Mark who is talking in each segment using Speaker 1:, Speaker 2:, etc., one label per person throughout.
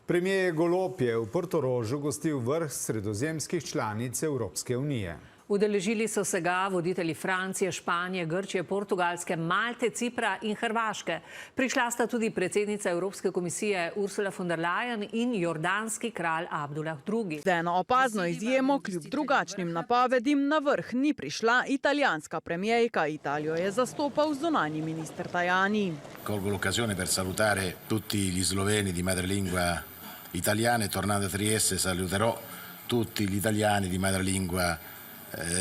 Speaker 1: Premijer Golob je v Portorožu gostil vrh sredozemskih članic Evropske unije.
Speaker 2: Udeležili so se ga voditelji Francije, Španije, Grčije, Portugalske, Malte, Cipra in Hrvaške. Prišla sta tudi predsednica Evropske komisije Ursula von der Leyen in jordanski kralj Abdullah II.
Speaker 3: Z eno opazno izjemo, kljub drugačnim napovedim, na vrh ni prišla italijanska premijerka. Italijo je zastopal zunanji minister Tajani.
Speaker 4: Colgo l'occasione per salutare tutti gli sloveni di madrelingua italiana e tornando a Trieste saluterò tutti gli italiani di madrelingua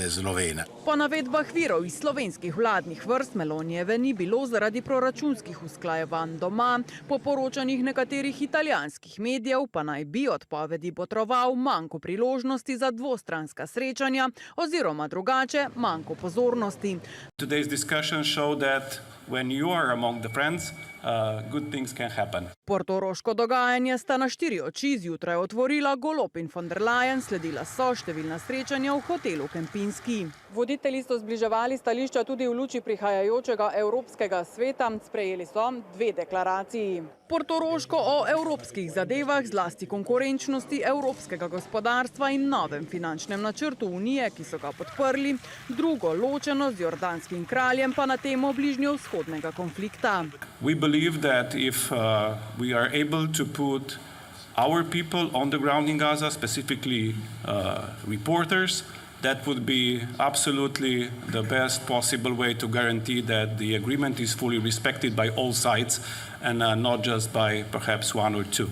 Speaker 4: slovena.
Speaker 3: Po navedbah virov iz slovenskih vladnih vrst Melonijeve ni bilo zaradi proračunskih usklajevanj doma. Po poročanjih nekaterih italijanskih medijev pa naj bi odpovedi botroval manjko priložnosti za dvostranska srečanja oziroma drugače manjko pozornosti.
Speaker 5: Today's discussion show that when you are among the friends, good things can happen.
Speaker 3: Portoroško dogajanje sta na 4 oči zjutraj otvorila Golob in von der Leyen, sledila so številna srečanja v hotelu Kempinski. Voditelji so zbliževali stališča tudi v luči prihajajočega Evropskega sveta, sprejeli so 2 deklaraciji. Portoroško o evropskih zadevah, zlasti konkurenčnosti evropskega gospodarstva in novem finančnem načrtu Unije, ki so ga podprli, drugo ločeno z jordanskim kraljem pa na temo bližnjevzhodnega konflikta.
Speaker 5: We believe that if we are able to put our people on the ground in Gaza, specifically reporters, that would be absolutely the best possible way to guarantee that the agreement is fully respected by all sides and not just by perhaps one or two.